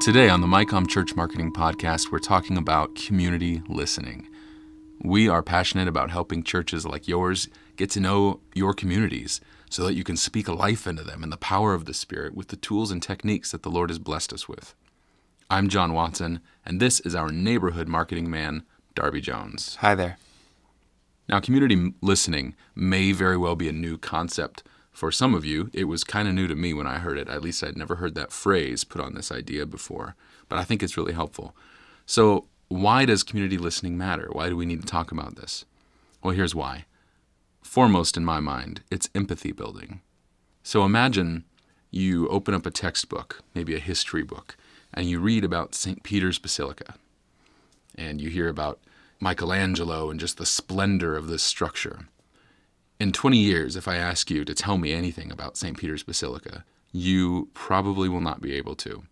Today on the MyCom Church Marketing Podcast, we're talking about community listening. We are passionate about helping churches like yours get to know your communities so that you can speak life into them in the power of the Spirit with the tools and techniques that the Lord has blessed us with. I'm John Watson, and this is our neighborhood marketing man, Darby Jones. Hi there. Now, community listening may very well be a new concept for some of you. It was kind of new to me when I heard it. At least I'd never heard that phrase put on this idea before, but I think it's really helpful. So why does community listening matter? Why do we need to talk about this? Well, here's why. Foremost in my mind, it's empathy building. So imagine you open up a textbook, maybe a history book, and you read about St. Peter's Basilica, and you hear about Michelangelo and just the splendor of this structure. In 20 years, if I ask you to tell me anything about St. Peter's Basilica, you probably will not be able to.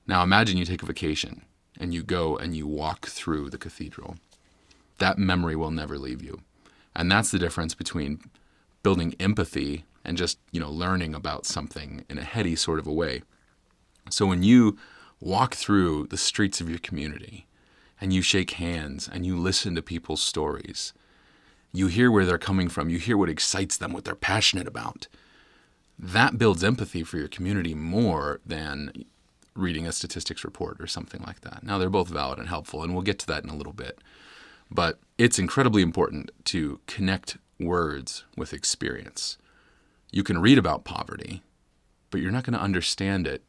Now imagine you take a vacation and you go and you walk through the cathedral. That memory will never leave you. And that's the difference between building empathy and just, learning about something in a heady sort of a way. So when you walk through the streets of your community and you shake hands and you listen to people's stories, you hear where they're coming from, you hear what excites them, what they're passionate about. That builds empathy for your community more than reading a statistics report or something like that. Now, they're both valid and helpful, and we'll get to that in a little bit. But it's incredibly important to connect words with experience. You can read about poverty, but you're not going to understand it,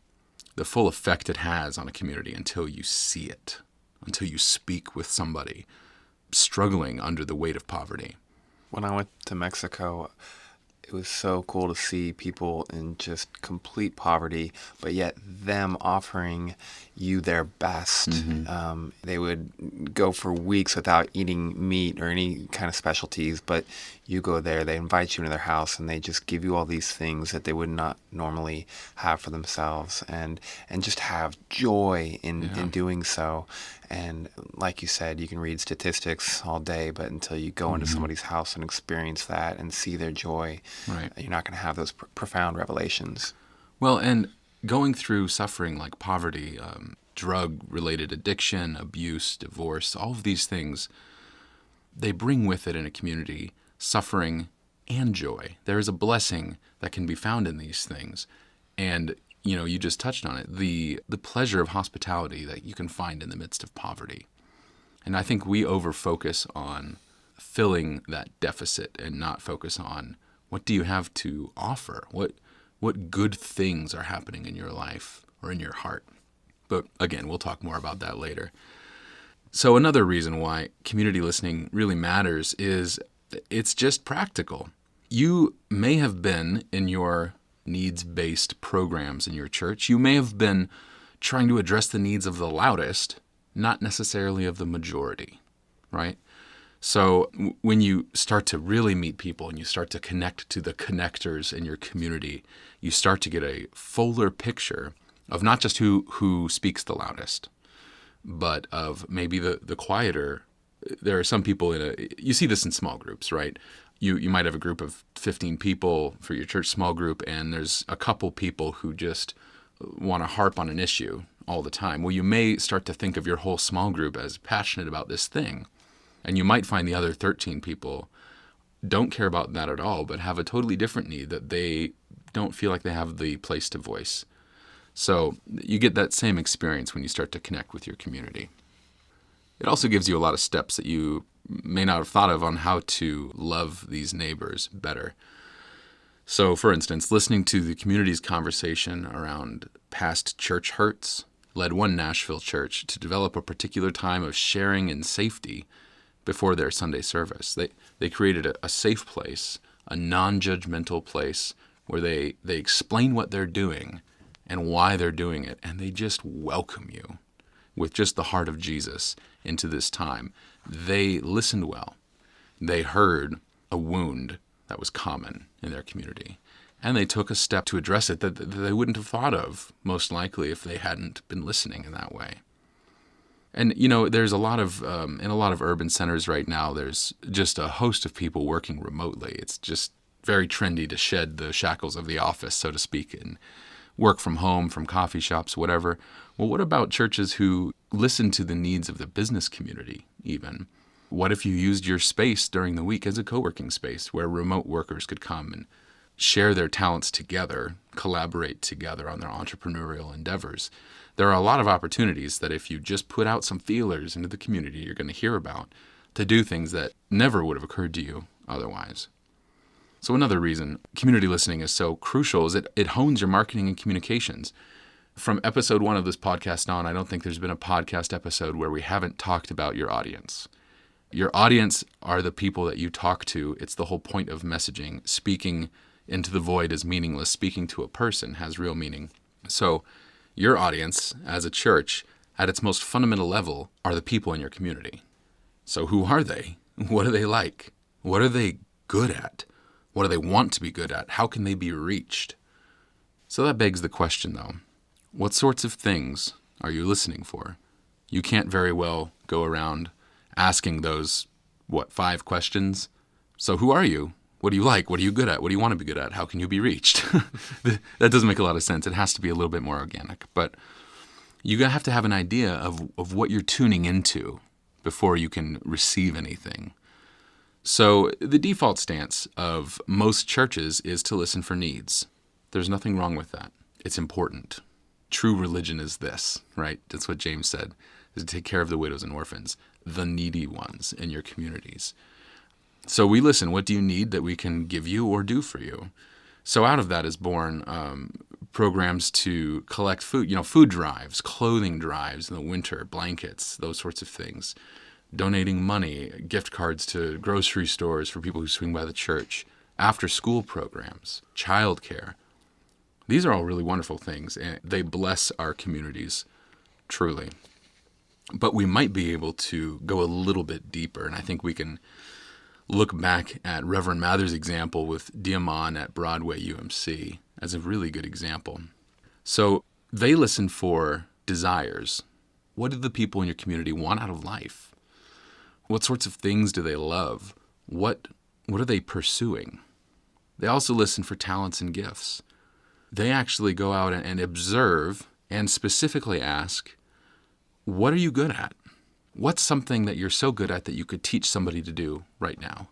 the full effect it has on a community, until you see it, until you speak with somebody struggling under the weight of poverty. When I went to Mexico, it was so cool to see people in just complete poverty, but yet them offering you their best. Mm-hmm. They would go for weeks without eating meat or any kind of specialties, but you go there, they invite you into their house, and they just give you all these things that they would not normally have for themselves, and just have joy in doing so. And like you said, you can read statistics all day, but until you go into somebody's house and experience that and see their joy, right, you're not going to have those profound revelations. Well, and going through suffering like poverty, drug-related addiction, abuse, divorce, all of these things, they bring with it in a community suffering and joy. There is a blessing that can be found in these things. And you just touched on it, the pleasure of hospitality that you can find in the midst of poverty. And I think we over-focus on filling that deficit and not focus on what do you have to offer? What good things are happening in your life or in your heart? But again, we'll talk more about that later. So another reason why community listening really matters is it's just practical. You may have been in your needs-based programs in your church. You may have been trying to address the needs of the loudest, not necessarily of the majority, right? So when you start to really meet people and you start to connect to the connectors in your community, you start to get a fuller picture of not just who speaks the loudest, but of maybe the quieter. There are some people you see this in small groups, right? You might have a group of 15 people for your church small group, and there's a couple people who just want to harp on an issue all the time. Well, you may start to think of your whole small group as passionate about this thing, and you might find the other 13 people don't care about that at all, but have a totally different need that they don't feel like they have the place to voice. So you get that same experience when you start to connect with your community. It also gives you a lot of steps that you may not have thought of on how to love these neighbors better. So, for instance, listening to the community's conversation around past church hurts led one Nashville church to develop a particular time of sharing in safety before their Sunday service. They created a safe place, a non-judgmental place where they explain what they're doing and why they're doing it, and they just welcome you with just the heart of Jesus into this time. They listened well. They heard a wound that was common in their community, and they took a step to address it that they wouldn't have thought of, most likely, if they hadn't been listening in that way. And, there's a lot of, in a lot of urban centers right now, there's just a host of people working remotely. It's just very trendy to shed the shackles of the office, so to speak, and work from home, from coffee shops, whatever. Well, what about churches who listen to the needs of the business community even? What if you used your space during the week as a co-working space where remote workers could come and share their talents together, collaborate together on their entrepreneurial endeavors? There are a lot of opportunities that if you just put out some feelers into the community, you're going to hear about to do things that never would have occurred to you otherwise. So another reason community listening is so crucial is it hones your marketing and communications. From episode 1 of this podcast on, I don't think there's been a podcast episode where we haven't talked about your audience. Your audience are the people that you talk to. It's the whole point of messaging. Speaking into the void is meaningless. Speaking to a person has real meaning. So your audience as a church, at its most fundamental level, are the people in your community. So who are they? What are they like? What are they good at? What do they want to be good at? How can they be reached? So that begs the question, though. What sorts of things are you listening for? You can't very well go around asking those, 5 questions? So who are you? What do you like? What are you good at? What do you want to be good at? How can you be reached? That doesn't make a lot of sense. It has to be a little bit more organic. But you have to have an idea of what you're tuning into before you can receive anything. So the default stance of most churches is to listen for needs. There's nothing wrong with that. It's important. True religion is this, right? That's what James said, is to take care of the widows and orphans, the needy ones in your communities. So we listen. What do you need that we can give you or do for you? So out of that is born programs to collect food, food drives, clothing drives in the winter, blankets, those sorts of things. Donating money, gift cards to grocery stores for people who swing by the church, after-school programs, childcare. These are all really wonderful things, and they bless our communities, truly. But we might be able to go a little bit deeper, and I think we can look back at Reverend Mather's example with Diamond at Broadway UMC as a really good example. So they listen for desires. What do the people in your community want out of life? What sorts of things do they love? What are they pursuing? They also listen for talents and gifts. They actually go out and observe and specifically ask, what are you good at? What's something that you're so good at that you could teach somebody to do right now?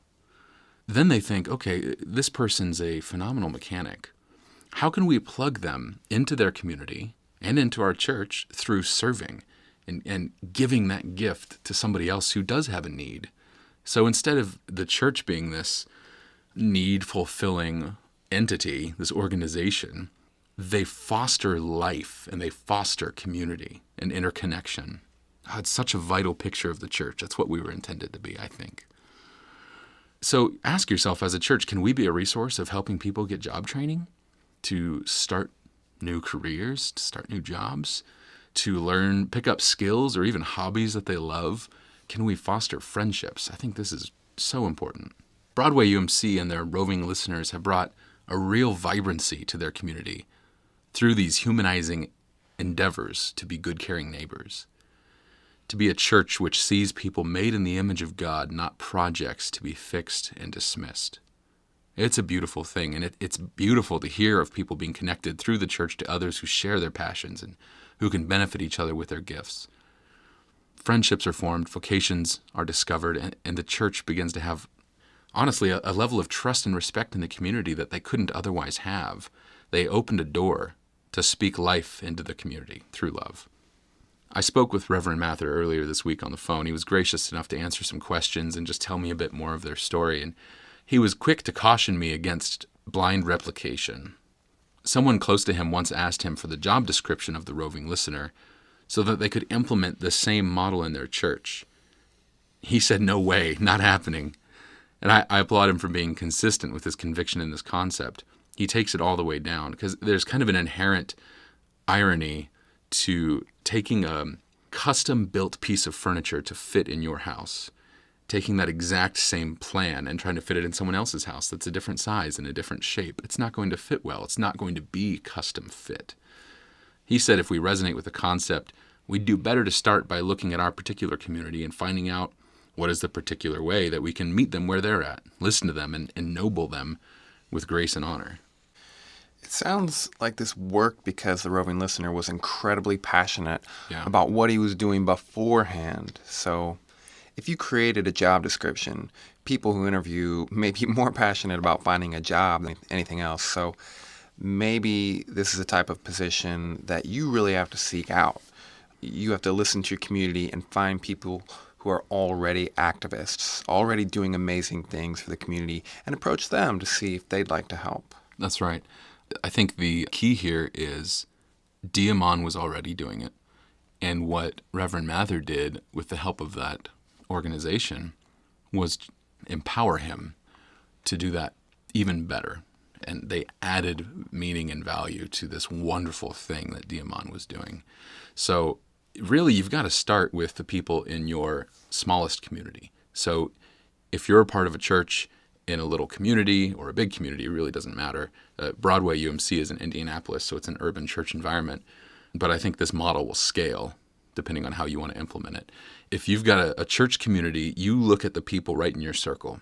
Then they think, okay, this person's a phenomenal mechanic. How can we plug them into their community and into our church through serving and giving that gift to somebody else who does have a need? So instead of the church being this need-fulfilling entity, this organization, they foster life and they foster community and interconnection. Oh, it's such a vital picture of the church. That's what we were intended to be, I think. So ask yourself, as a church, can we be a resource of helping people get job training, to start new careers, to start new jobs, to pick up skills or even hobbies that they love? Can we foster friendships? I think this is so important. Broadway UMC and their roving listeners have brought a real vibrancy to their community through these humanizing endeavors to be good, caring neighbors. To be a church which sees people made in the image of God, not projects to be fixed and dismissed. It's a beautiful thing, and it's beautiful to hear of people being connected through the church to others who share their passions and who can benefit each other with their gifts. Friendships are formed, vocations are discovered, and the church begins to have, honestly, a level of trust and respect in the community that they couldn't otherwise have. They opened a door to speak life into the community through love. I spoke with Reverend Mather earlier this week on the phone. He was gracious enough to answer some questions and just tell me a bit more of their story, and he was quick to caution me against blind replication. Someone close to him once asked him for the job description of the roving listener so that they could implement the same model in their church. He said, no way, not happening. And I applaud him for being consistent with his conviction in this concept. He takes it all the way down, because there's kind of an inherent irony to taking a custom-built piece of furniture to fit in your house, taking that exact same plan and trying to fit it in someone else's house that's a different size and a different shape. It's not going to fit well. It's not going to be custom fit. He said if we resonate with the concept, we'd do better to start by looking at our particular community and finding out what is the particular way that we can meet them where they're at, listen to them, and ennoble them with grace and honor. It sounds like this worked because the roving listener was incredibly passionate Yeah. about what he was doing beforehand. So if you created a job description, people who interview may be more passionate about finding a job than anything else. So maybe this is a type of position that you really have to seek out. You have to listen to your community and find people who are already activists, already doing amazing things for the community, and approach them to see if they'd like to help. That's right. I think the key here is Diamond was already doing it. And what Reverend Mather did with the help of that organization was empower him to do that even better. And they added meaning and value to this wonderful thing that Diamond was doing. So really, you've got to start with the people in your smallest community. So if you're a part of a church in a little community or a big community, it really doesn't matter. Broadway UMC is in Indianapolis, so it's an urban church environment. But I think this model will scale depending on how you want to implement it. If you've got a church community, you look at the people right in your circle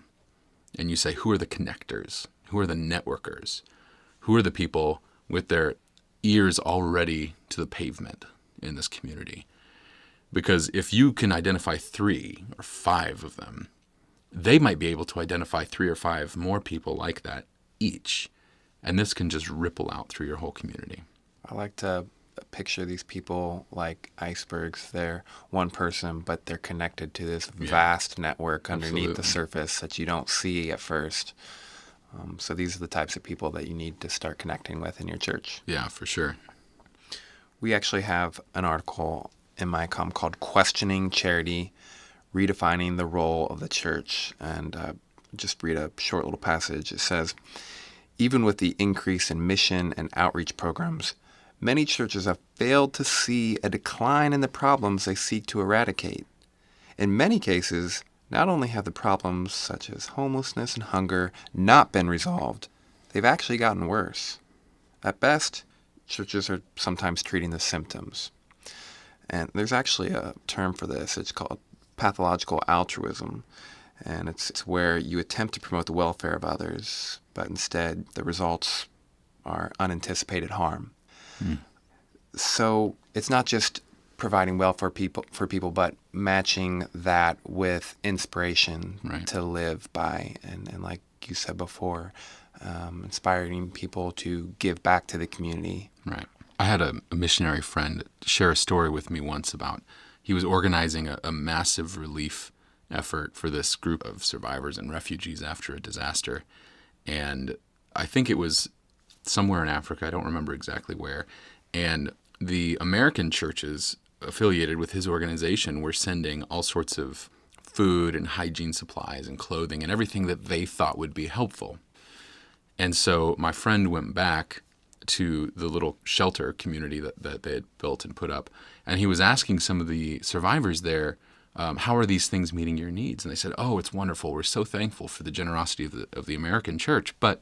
and you say, who are the connectors? Who are the networkers? Who are the people with their ears already to the pavement in this community? Because if you can identify 3 or 5 of them, they might be able to identify 3 or 5 more people like that each. And this can just ripple out through your whole community. I like to picture these people like icebergs. They're one person, but they're connected to this vast network underneath the surface that you don't see at first. So these are the types of people that you need to start connecting with in your church. Yeah, for sure. We actually have an article in MyCom called Questioning Charity, Redefining the Role of the Church. And just read a short little passage. It says, even with the increase in mission and outreach programs, many churches have failed to see a decline in the problems they seek to eradicate. In many cases, not only have the problems such as homelessness and hunger not been resolved, they've actually gotten worse. At best, churches are sometimes treating the symptoms. And there's actually a term for this. It's called pathological altruism. And it's where you attempt to promote the welfare of others, but instead the results are unanticipated harm. So it's not just providing welfare for people, but matching that with inspiration to live by. And like you said before, inspiring people to give back to the community. Right. I had a missionary friend share a story with me once about he was organizing a massive relief effort for this group of survivors and refugees after a disaster. And I think it was somewhere in Africa. I don't remember exactly where. And the American churches affiliated with his organization were sending all sorts of food and hygiene supplies and clothing and everything that they thought would be helpful. And so my friend went back to the little shelter community that they had built and put up, and he was asking some of the survivors there, how are these things meeting your needs? And they said, oh, it's wonderful. We're so thankful for the generosity of the American church. But,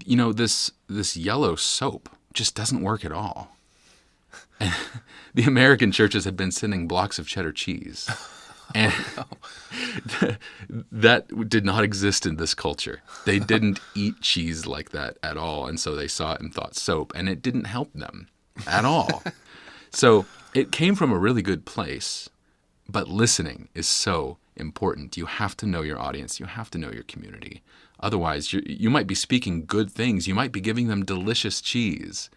you know, this yellow soap just doesn't work at all. And the American churches had been sending blocks of cheddar cheese. And that did not exist in this culture. They didn't eat cheese like that at all. And so they saw it and thought soap, and it didn't help them at all. So it came from a really good place, but listening is so important. You have to know your audience. You have to know your community. Otherwise, you might be speaking good things. You might be giving them delicious cheese.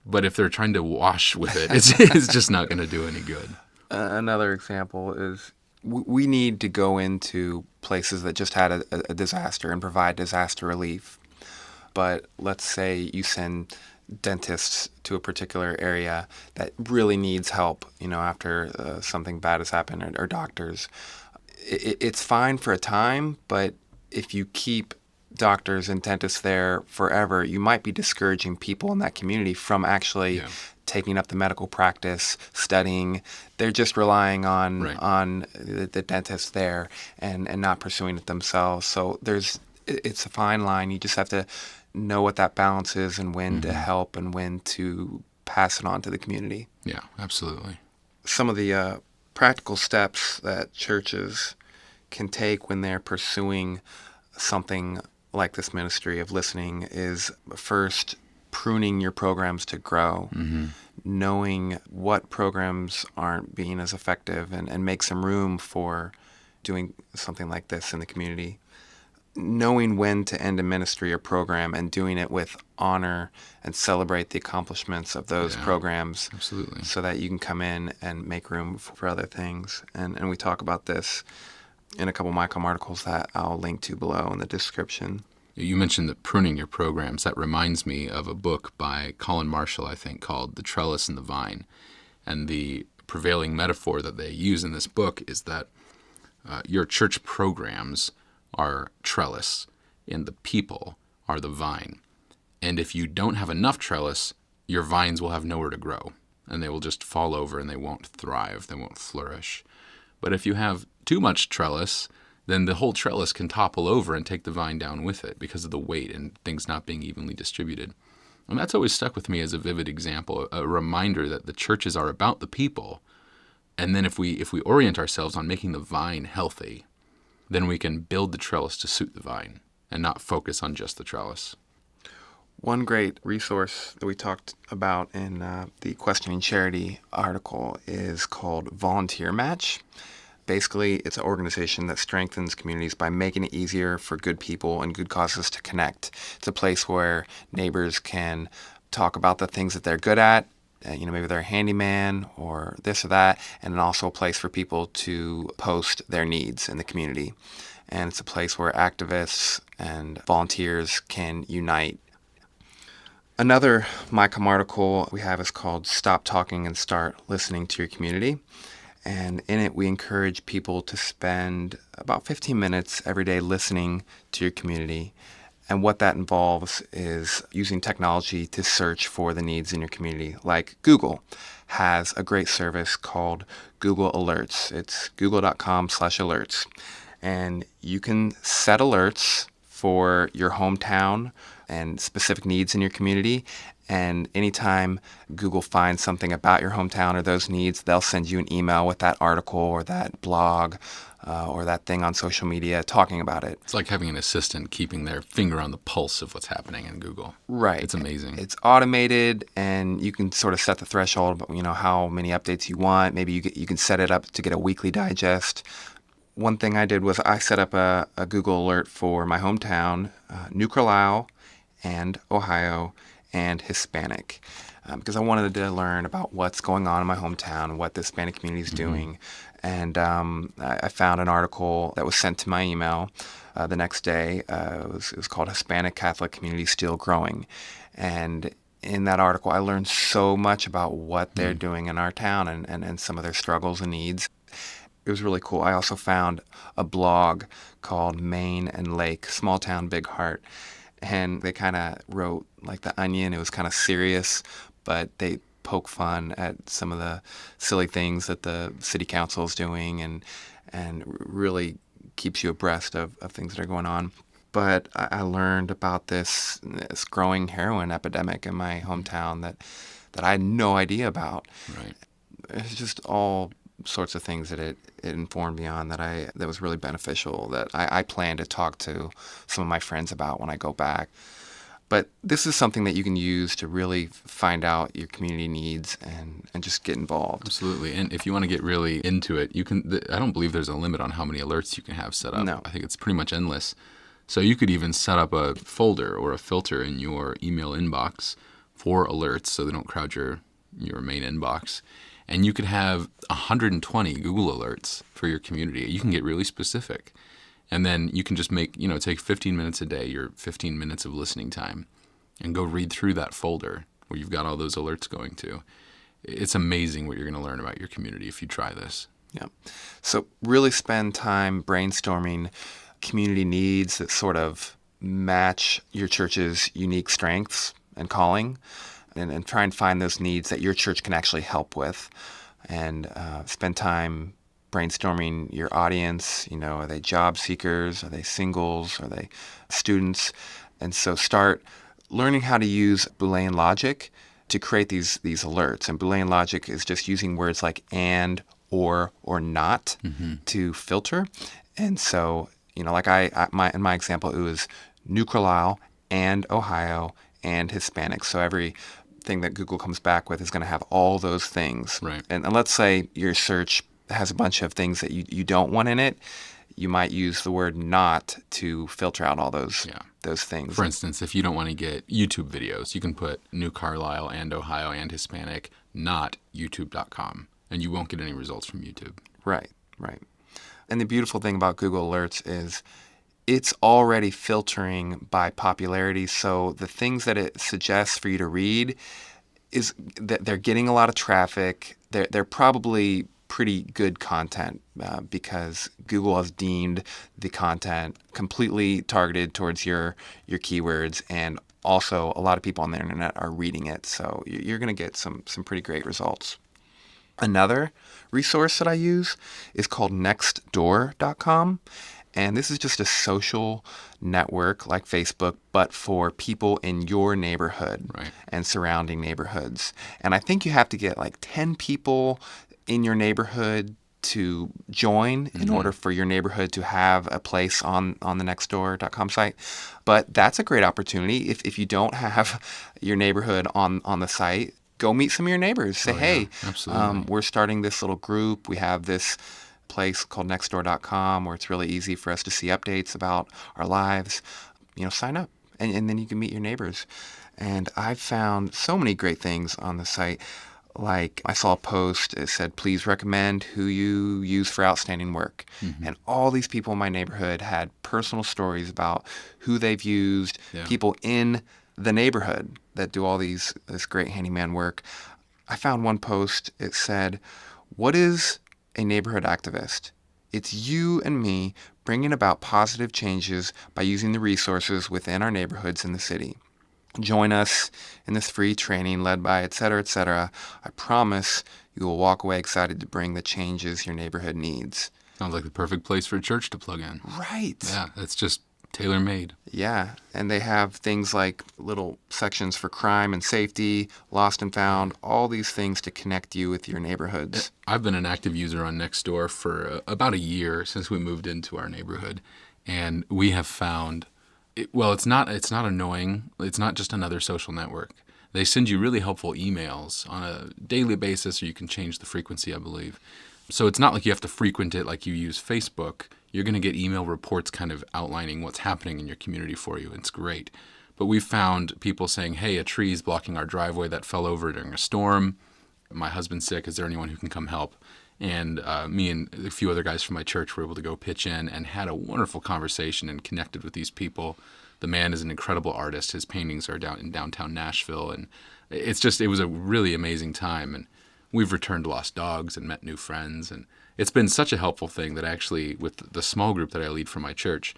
But if they're trying to wash with it, it's just not going to do any good. Another example is we need to go into places that just had a disaster and provide disaster relief. But let's say you send dentists to a particular area that really needs help, after something bad has happened, or doctors. It's fine for a time, but if you keep doctors and dentists there forever, you might be discouraging people in that community from actually taking up the medical practice, studying. They're just relying on the dentist there and not pursuing it themselves. So it's a fine line. You just have to know what that balance is and when to help and when to pass it on to the community. Yeah, absolutely. Some of the practical steps that churches can take when they're pursuing something like this ministry of listening is, first, pruning your programs to grow, knowing what programs aren't being as effective and make some room for doing something like this in the community. Knowing when to end a ministry or program and doing it with honor and celebrate the accomplishments of those programs. Absolutely. So that you can come in and make room for other things. And we talk about this in a couple MyCom articles that I'll link to below in the description. You mentioned that pruning your programs. That reminds me of a book by Colin Marshall, I think, called The Trellis and the Vine. And the prevailing metaphor that they use in this book is that your church programs are trellis and the people are the vine. And if you don't have enough trellis, your vines will have nowhere to grow and they will just fall over and they won't thrive, they won't flourish. But if you have too much trellis, then the whole trellis can topple over and take the vine down with it because of the weight and things not being evenly distributed. And that's always stuck with me as a vivid example, a reminder that the churches are about the people. And then if we orient ourselves on making the vine healthy, then we can build the trellis to suit the vine and not focus on just the trellis. One great resource that we talked about in the Questioning Charity article is called VolunteerMatch. Basically, it's an organization that strengthens communities by making it easier for good people and good causes to connect. It's a place where neighbors can talk about the things that they're good at. Maybe they're a handyman or this or that, and also a place for people to post their needs in the community. And it's a place where activists and volunteers can unite. Another MyCom article we have is called Stop Talking and Start Listening to Your Community. And in it, we encourage people to spend about 15 minutes every day listening to your community. And what that involves is using technology to search for the needs in your community. Like Google has a great service called Google Alerts. It's google.com/alerts. And you can set alerts for your hometown and specific needs in your community. And anytime Google finds something about your hometown or those needs, they'll send you an email with that article or that blog or that thing on social media talking about it. It's like having an assistant keeping their finger on the pulse of what's happening in Google. Right. It's amazing. It's automated, and you can sort of set the threshold about, how many updates you want. Maybe you can set it up to get a weekly digest. One thing I did was I set up a Google alert for my hometown, New Carlisle, and Ohio, and Hispanic, because I wanted to learn about what's going on in my hometown, what the Hispanic community is doing. And I found an article that was sent to my email the next day. It was called Hispanic Catholic Community Still Growing. And in that article, I learned so much about what they're doing in our town and some of their struggles and needs. It was really cool. I also found a blog called Main and Lake, Small Town, Big Heart. And they kind of wrote like The Onion. It was kind of serious, but they poke fun at some of the silly things that the city council is doing and really keeps you abreast of things that are going on. But I learned about this growing heroin epidemic in my hometown that I had no idea about. Right. It's just all sorts of things that it informed me on that was really beneficial, that I plan to talk to some of my friends about when I go back. But this is something that you can use to really find out your community needs and just get involved. Absolutely. And if you want to get really into it, you can. I don't believe there's a limit on how many alerts you can have set up. No. I think it's pretty much endless. So you could even set up a folder or a filter in your email inbox for alerts so they don't crowd your main inbox. And you could have 120 Google alerts for your community. You can get really specific. And then you can just take 15 minutes a day, your 15 minutes of listening time, and go read through that folder where you've got all those alerts going to. It's amazing what you're going to learn about your community if you try this. Yeah. So really spend time brainstorming community needs that sort of match your church's unique strengths and calling, and try and find those needs that your church can actually help with, and spend time brainstorming your audience. Are they job seekers? Are they singles? Are they students? And so start learning how to use Boolean logic to create these alerts. And Boolean logic is just using words like and, or not to filter. And so, like in my example, it was New Carlisle and Ohio and Hispanic. So everything that Google comes back with is going to have all those things. Right. And let's say your search has a bunch of things that you don't want in it. You might use the word not to filter out all those things. For instance, if you don't want to get YouTube videos, you can put New Carlisle and Ohio and Hispanic, not youtube.com, and you won't get any results from YouTube. Right. And the beautiful thing about Google Alerts is it's already filtering by popularity. So the things that it suggests for you to read is that they're getting a lot of traffic. They're probably pretty good content because Google has deemed the content completely targeted towards your keywords, and also a lot of people on the internet are reading it. So you're going to get some pretty great results. Another resource that I use is called NextDoor.com. And this is just a social network like Facebook, but for people in your neighborhood and surrounding neighborhoods. And I think you have to get like 10 people in your neighborhood to join in order for your neighborhood to have a place on the NextDoor.com site. But that's a great opportunity. If you don't have your neighborhood on the site, go meet some of your neighbors. Say, hey, we're starting this little group. We have this place called nextdoor.com where it's really easy for us to see updates about our lives. Sign up and then you can meet your neighbors. And I've found so many great things on the site. Like I saw a post, it said, please recommend who you use for outstanding work. And all these people in my neighborhood had personal stories about who they've used, people in the neighborhood that do all this great handyman work. I found one post, it said, what is a neighborhood activist? It's you and me bringing about positive changes by using the resources within our neighborhoods in the city. Join us in this free training led by et cetera. I promise you will walk away excited to bring the changes your neighborhood needs. Sounds like the perfect place for a church to plug in. Right. Yeah, it's just tailor-made. Yeah, and they have things like little sections for crime and safety, lost and found, all these things to connect you with your neighborhoods. I've been an active user on NextDoor for about a year since we moved into our neighborhood, and we have found, it's not annoying. It's not just another social network. They send you really helpful emails on a daily basis, or you can change the frequency, I believe. So it's not like you have to frequent it like you use Facebook. You're going to get email reports kind of outlining what's happening in your community for you. It's great. But we've found people saying, hey, a tree is blocking our driveway that fell over during a storm. My husband's sick. Is there anyone who can come help? And me and a few other guys from my church were able to go pitch in and had a wonderful conversation and connected with these people. The man is an incredible artist. His paintings are down in downtown Nashville. And it was a really amazing time. And we've returned lost dogs and met new friends. And it's been such a helpful thing that actually, with the small group that I lead for my church,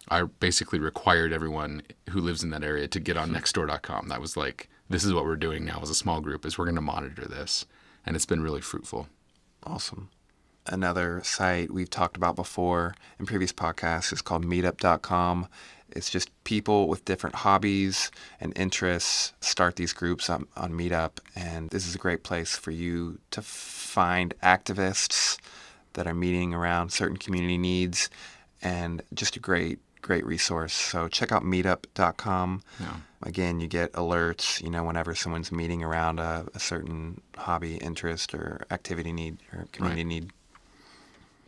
I basically required everyone who lives in that area to get on nextdoor.com. That was like, this is what we're doing now as a small group, is we're going to monitor this. And it's been really fruitful. Awesome. Another site we've talked about before in previous podcasts is called Meetup.com. It's just people with different hobbies and interests start these groups on Meetup. And this is a great place for you to find activists that are meeting around certain community needs, and just a great resource. So check out Meetup.com. Yeah. Again, you get alerts, whenever someone's meeting around a certain hobby, interest, or activity need or community need.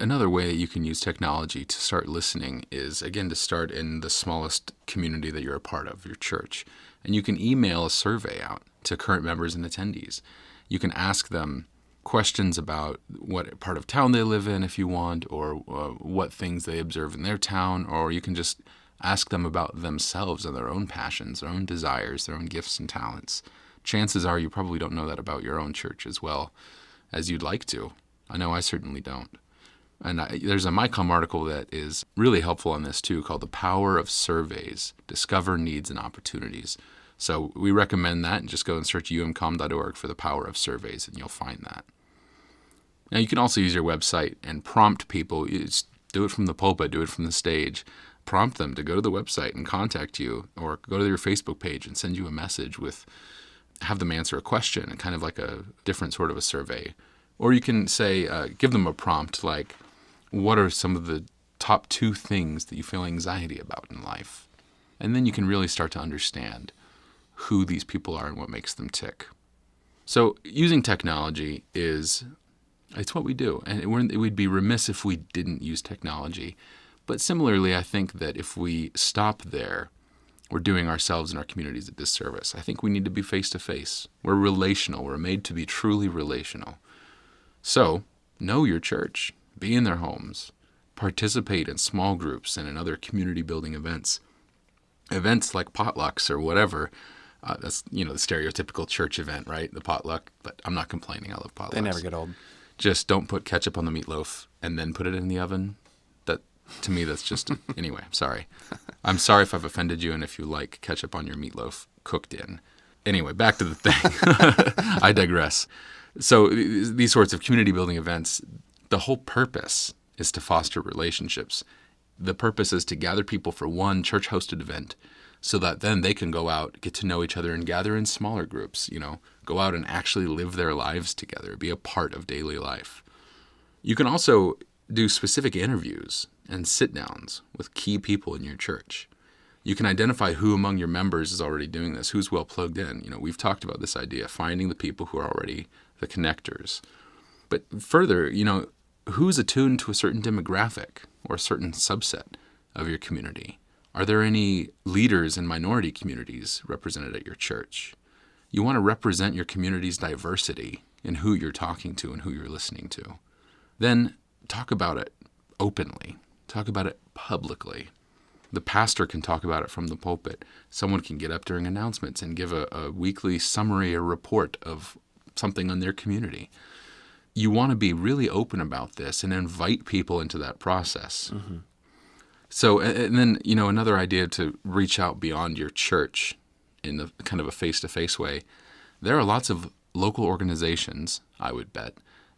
Another way you can use technology to start listening is, again, to start in the smallest community that you're a part of, your church. And you can email a survey out to current members and attendees. You can ask them questions about what part of town they live in if you want, or what things they observe in their town, or you can just ask them about themselves and their own passions, their own desires, their own gifts and talents. Chances are you probably don't know that about your own church as well as you'd like to. I know I certainly don't. And there's a MyCom article that is really helpful on this too, called The Power of Surveys, Discover Needs and Opportunities. So we recommend that, and just go and search umcom.org for The Power of Surveys, and you'll find that. Now, you can also use your website and prompt people. Do it from the pulpit, do it from the stage. Prompt them to go to the website and contact you, or go to your Facebook page and send you a message have them answer a question, and kind of like a different sort of a survey. Or you can say, give them a prompt like, what are some of the top 2 things that you feel anxiety about in life? And then you can really start to understand who these people are and what makes them tick. So using technology it's what we do. And we'd be remiss if we didn't use technology. But similarly, I think that if we stop there, we're doing ourselves and our communities a disservice. I think we need to be face-to-face. We're relational. We're made to be truly relational. So know your church. Be in their homes. Participate in small groups and in other community-building events. Events like potlucks or whatever. That's, the stereotypical church event, right? The potluck. But I'm not complaining. I love potlucks. They never get old. Just don't put ketchup on the meatloaf and then put it in the oven. To me, that's just, anyway, sorry. I'm sorry if I've offended you and if you like ketchup on your meatloaf cooked in. Anyway, back to the thing. I digress. So these sorts of community building events, the whole purpose is to foster relationships. The purpose is to gather people for one church-hosted event so that then they can go out, get to know each other, and gather in smaller groups, go out and actually live their lives together, be a part of daily life. You can also do specific interviews and sit-downs with key people in your church. You can identify who among your members is already doing this, who's well plugged in. We've talked about this idea, finding the people who are already the connectors. But further, who's attuned to a certain demographic or a certain subset of your community? Are there any leaders in minority communities represented at your church? You want to represent your community's diversity in who you're talking to and who you're listening to. Then talk about it openly. Talk about it publicly. The pastor can talk about it from the pulpit. Someone can get up during announcements and give a weekly summary or report of something on their community. You want to be really open about this and invite people into that process. Mm-hmm. So, and then, another idea to reach out beyond your church in a kind of a face-to-face way. There are lots of local organizations, I would bet,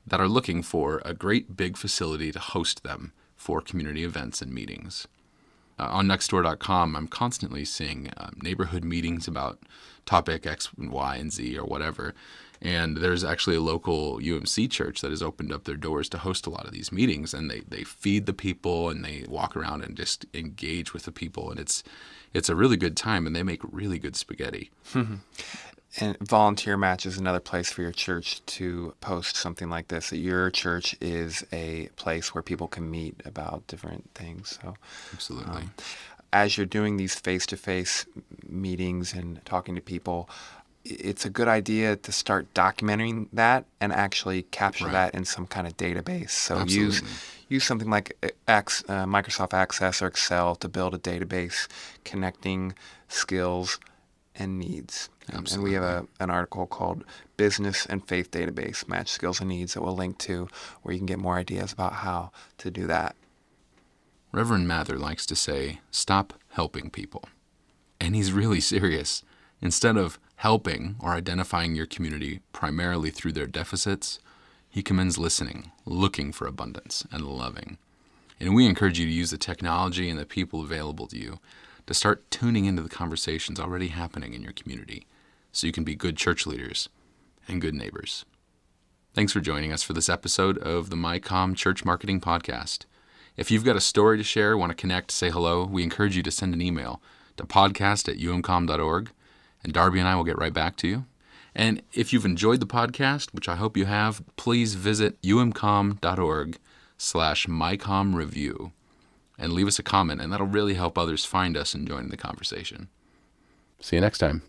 that are looking for a great big facility to host them for community events and meetings. On NextDoor.com, I'm constantly seeing neighborhood meetings about topic X and Y and Z or whatever. And there's actually a local UMC church that has opened up their doors to host a lot of these meetings. And they feed the people and they walk around and just engage with the people. And it's a really good time, and they make really good spaghetti. And VolunteerMatch is another place for your church to post something like this. That your church is a place where people can meet about different things. So, absolutely. As you're doing these face-to-face meetings and talking to people, it's a good idea to start documenting that and actually capture that in some kind of database. So use something like Microsoft Access or Excel to build a database connecting skills and needs. And we have an article called Business and Faith Database, Match Skills and Needs, that we'll link to, where you can get more ideas about how to do that. Reverend Mather likes to say, stop helping people. And he's really serious. Instead of helping or identifying your community primarily through their deficits, he commends listening, looking for abundance, and loving. And we encourage you to use the technology and the people available to you to start tuning into the conversations already happening in your community so you can be good church leaders and good neighbors. Thanks for joining us for this episode of the MyCom Church Marketing Podcast. If you've got a story to share, want to connect, say hello, we encourage you to send an email to podcast@umcom.org, and Darby and I will get right back to you. And if you've enjoyed the podcast, which I hope you have, please visit umcom.org/mycomreview and leave us a comment, and that'll really help others find us and join the conversation. See you next time.